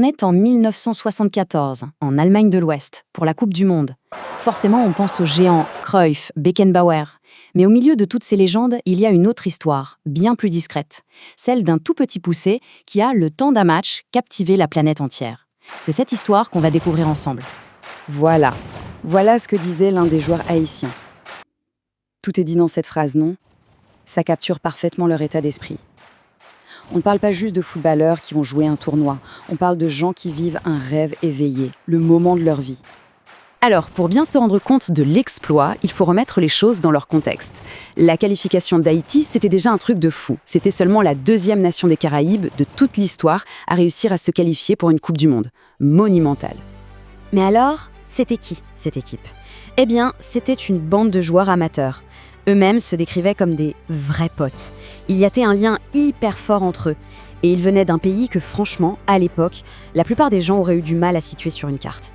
est en 1974, en Allemagne de l'Ouest, pour la Coupe du Monde. Forcément, on pense aux géants Cruyff, Beckenbauer. Mais au milieu de toutes ces légendes, il y a une autre histoire, bien plus discrète. Celle d'un tout petit poussé qui a, le temps d'un match, captivé la planète entière. C'est cette histoire qu'on va découvrir ensemble. Voilà ce que disait l'un des joueurs haïtiens. Tout est dit dans cette phrase, non? Ça capture parfaitement leur état d'esprit. On ne parle pas juste de footballeurs qui vont jouer un tournoi, on parle de gens qui vivent un rêve éveillé, le moment de leur vie. Alors, pour bien se rendre compte de l'exploit, il faut remettre les choses dans leur contexte. La qualification d'Haïti, c'était déjà un truc de fou. C'était seulement la deuxième nation des Caraïbes de toute l'histoire à réussir à se qualifier pour une Coupe du Monde. Monumentale. Mais alors, c'était qui, cette équipe? Eh bien, c'était une bande de joueurs amateurs. Eux-mêmes se décrivaient comme des vrais potes. Il y avait un lien hyper fort entre eux. Et ils venaient d'un pays que, franchement, à l'époque, la plupart des gens auraient eu du mal à situer sur une carte.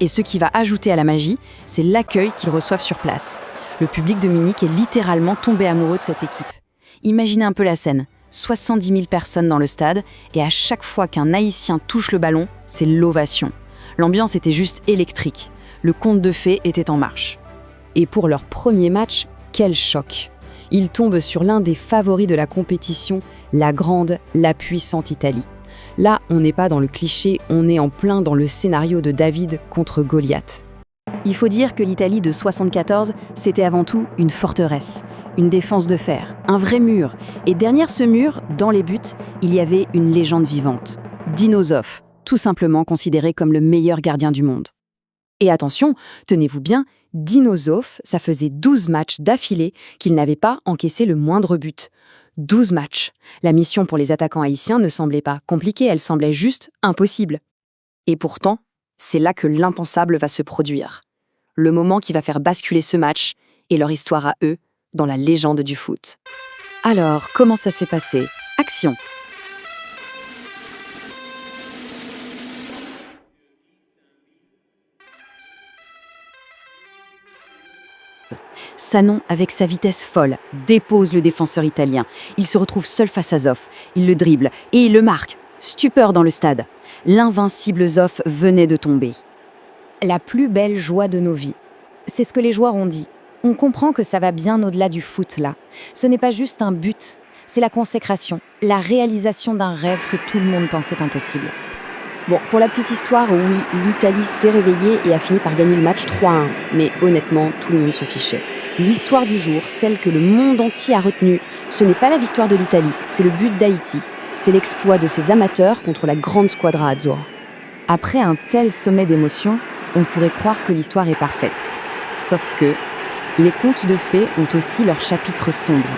Et ce qui va ajouter à la magie, c'est l'accueil qu'ils reçoivent sur place. Le public de Munich est littéralement tombé amoureux de cette équipe. Imaginez un peu la scène. 70 000 personnes dans le stade, et à chaque fois qu'un Haïtien touche le ballon, c'est l'ovation. L'ambiance était juste électrique. Le conte de fées était en marche. Et pour leur premier match, quel choc! Ils tombent sur l'un des favoris de la compétition, la grande, la puissante Italie. Là, on n'est pas dans le cliché, on est en plein dans le scénario de David contre Goliath. Il faut dire que l'Italie de 74, c'était avant tout une forteresse, une défense de fer, un vrai mur. Et derrière ce mur, dans les buts, il y avait une légende vivante. Dino Zoff, tout simplement considéré comme le meilleur gardien du monde. Et attention, tenez-vous bien, Dino Zoff, ça faisait 12 matchs d'affilée qu'il n'avait pas encaissé le moindre but. 12 matchs. La mission pour les attaquants haïtiens ne semblait pas compliquée, elle semblait juste impossible. Et pourtant, c'est là que l'impensable va se produire. Le moment qui va faire basculer ce match et leur histoire à eux dans la légende du foot. Alors, comment ça s'est passé? Action! Sanon, avec sa vitesse folle, dépose le défenseur italien. Il se retrouve seul face à Zoff. Il le dribble et il le marque. Stupeur dans le stade. L'invincible Zoff venait de tomber. La plus belle joie de nos vies. C'est ce que les joueurs ont dit. On comprend que ça va bien au-delà du foot, là. Ce n'est pas juste un but, c'est la consécration, la réalisation d'un rêve que tout le monde pensait impossible. Bon, pour la petite histoire, oui, l'Italie s'est réveillée et a fini par gagner le match 3-1. Mais honnêtement, tout le monde se fichait. L'histoire du jour, celle que le monde entier a retenue, ce n'est pas la victoire de l'Italie, c'est le but d'Haïti. C'est l'exploit de ces amateurs contre la grande squadra azzurra. Après un tel sommet d'émotions, on pourrait croire que l'histoire est parfaite. Sauf que les contes de fées ont aussi leur chapitre sombre.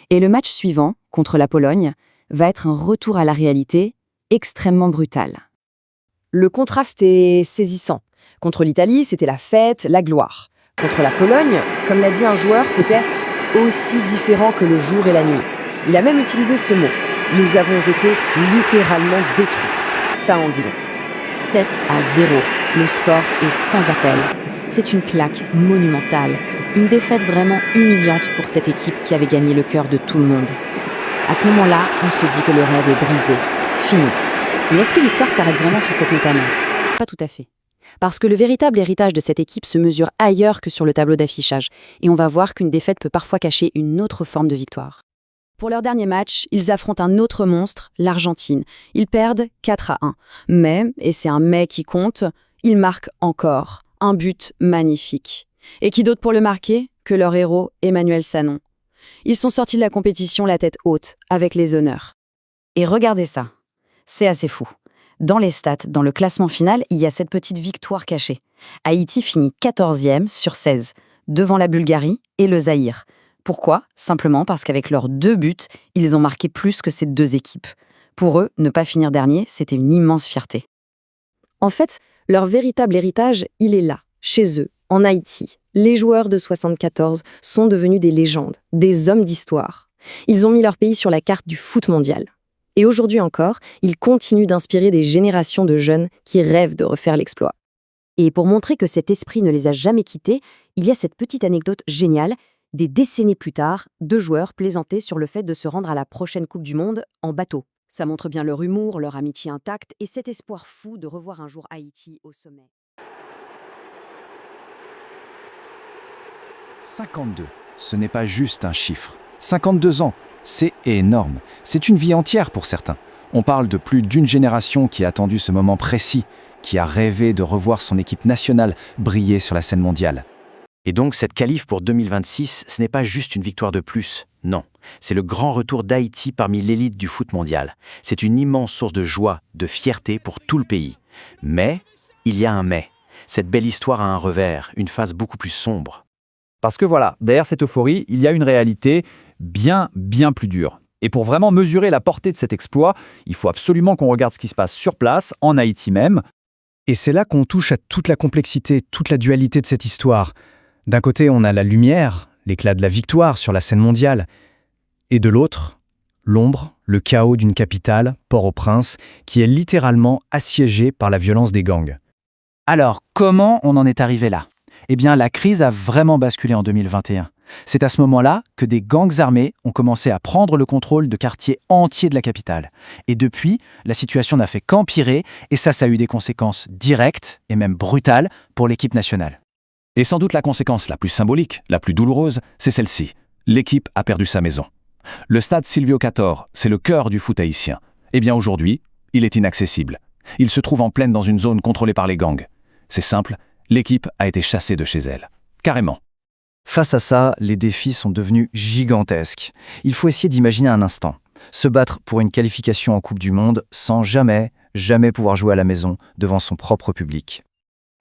Et le match suivant, contre la Pologne, va être un retour à la réalité extrêmement brutal. Le contraste est saisissant. Contre l'Italie, c'était la fête, la gloire. Contre la Pologne, comme l'a dit un joueur, c'était aussi différent que le jour et la nuit. Il a même utilisé ce mot. Nous avons été littéralement détruits. Ça en dit long. 7-0. Le score est sans appel. C'est une claque monumentale. Une défaite vraiment humiliante pour cette équipe qui avait gagné le cœur de tout le monde. À ce moment-là, on se dit que le rêve est brisé. Fini. Mais est-ce que l'histoire s'arrête vraiment sur cette note amère? Pas tout à fait. Parce que le véritable héritage de cette équipe se mesure ailleurs que sur le tableau d'affichage. Et on va voir qu'une défaite peut parfois cacher une autre forme de victoire. Pour leur dernier match, ils affrontent un autre monstre, l'Argentine. Ils perdent 4-1. Mais, et c'est un mais qui compte, ils marquent encore un but magnifique. Et qui d'autre pour le marquer que leur héros, Emmanuel Sanon. Ils sont sortis de la compétition la tête haute, avec les honneurs. Et regardez ça. C'est assez fou. Dans les stats, dans le classement final, il y a cette petite victoire cachée. Haïti finit 14e sur 16, devant la Bulgarie et le Zaïre. Pourquoi? Simplement parce qu'avec leurs 2 buts, ils ont marqué plus que ces 2 équipes. Pour eux, ne pas finir dernier, c'était une immense fierté. En fait, leur véritable héritage, il est là, chez eux, en Haïti. Les joueurs de 74 sont devenus des légendes, des hommes d'histoire. Ils ont mis leur pays sur la carte du foot mondial. Et aujourd'hui encore, ils continuent d'inspirer des générations de jeunes qui rêvent de refaire l'exploit. Et pour montrer que cet esprit ne les a jamais quittés, il y a cette petite anecdote géniale. Des décennies plus tard, 2 joueurs plaisantaient sur le fait de se rendre à la prochaine Coupe du Monde en bateau. Ça montre bien leur humour, leur amitié intacte et cet espoir fou de revoir un jour Haïti au sommet. 52, ce n'est pas juste un chiffre. 52 ans, c'est énorme. C'est une vie entière pour certains. On parle de plus d'une génération qui a attendu ce moment précis, qui a rêvé de revoir son équipe nationale briller sur la scène mondiale. Et donc cette qualif pour 2026, ce n'est pas juste une victoire de plus, non. C'est le grand retour d'Haïti parmi l'élite du foot mondial. C'est une immense source de joie, de fierté pour tout le pays. Mais, il y a un mais. Cette belle histoire a un revers, une face beaucoup plus sombre. Parce que voilà, derrière cette euphorie, il y a une réalité bien plus dure. Et pour vraiment mesurer la portée de cet exploit, il faut absolument qu'on regarde ce qui se passe sur place, en Haïti même. Et c'est là qu'on touche à toute la complexité, toute la dualité de cette histoire. D'un côté, on a la lumière, l'éclat de la victoire sur la scène mondiale. Et de l'autre, l'ombre, le chaos d'une capitale, Port-au-Prince, qui est littéralement assiégée par la violence des gangs. Alors, comment on en est arrivé là ? Eh bien, la crise a vraiment basculé en 2021. C'est à ce moment-là que des gangs armés ont commencé à prendre le contrôle de quartiers entiers de la capitale. Et depuis, la situation n'a fait qu'empirer, et ça a eu des conséquences directes et même brutales pour l'équipe nationale. Et sans doute la conséquence la plus symbolique, la plus douloureuse, c'est celle-ci. L'équipe a perdu sa maison. Le stade Silvio Cator, c'est le cœur du foot haïtien. Eh bien aujourd'hui, il est inaccessible. Il se trouve en pleine dans une zone contrôlée par les gangs. C'est simple, l'équipe a été chassée de chez elle. Carrément. Face à ça, les défis sont devenus gigantesques. Il faut essayer d'imaginer un instant. Se battre pour une qualification en Coupe du Monde sans jamais pouvoir jouer à la maison devant son propre public.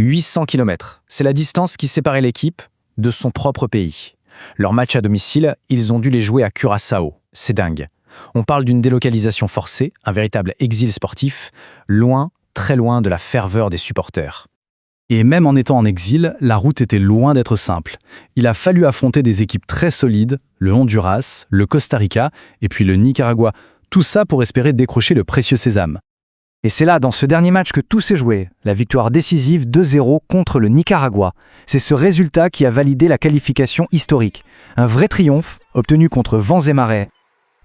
800 km, c'est la distance qui séparait l'équipe de son propre pays. Leurs matchs à domicile, ils ont dû les jouer à Curaçao. C'est dingue. On parle d'une délocalisation forcée, un véritable exil sportif, loin, très loin de la ferveur des supporters. Et même en étant en exil, la route était loin d'être simple. Il a fallu affronter des équipes très solides, le Honduras, le Costa Rica et puis le Nicaragua. Tout ça pour espérer décrocher le précieux sésame. Et c'est là, dans ce dernier match, que tout s'est joué. La victoire décisive 2-0 contre le Nicaragua. C'est ce résultat qui a validé la qualification historique. Un vrai triomphe obtenu contre vents et marées.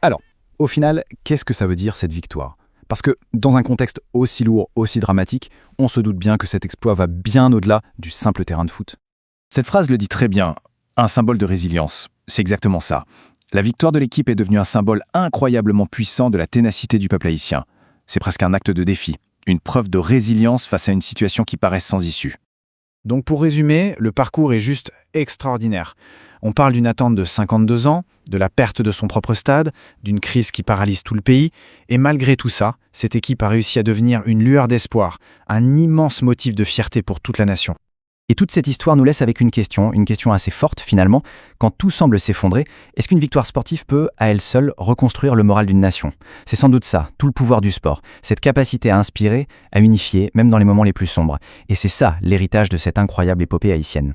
Alors, au final, qu'est-ce que ça veut dire cette victoire ? Parce que dans un contexte aussi lourd, aussi dramatique, on se doute bien que cet exploit va bien au-delà du simple terrain de foot. Cette phrase le dit très bien, un symbole de résilience. C'est exactement ça. La victoire de l'équipe est devenue un symbole incroyablement puissant de la ténacité du peuple haïtien. C'est presque un acte de défi, une preuve de résilience face à une situation qui paraît sans issue. Donc pour résumer, le parcours est juste extraordinaire. On parle d'une attente de 52 ans, de la perte de son propre stade, d'une crise qui paralyse tout le pays, et malgré tout ça, cette équipe a réussi à devenir une lueur d'espoir, un immense motif de fierté pour toute la nation. Et toute cette histoire nous laisse avec une question assez forte finalement. Quand tout semble s'effondrer, est-ce qu'une victoire sportive peut, à elle seule, reconstruire le moral d'une nation ? C'est sans doute ça, tout le pouvoir du sport, cette capacité à inspirer, à unifier, même dans les moments les plus sombres. Et c'est ça, l'héritage de cette incroyable épopée haïtienne.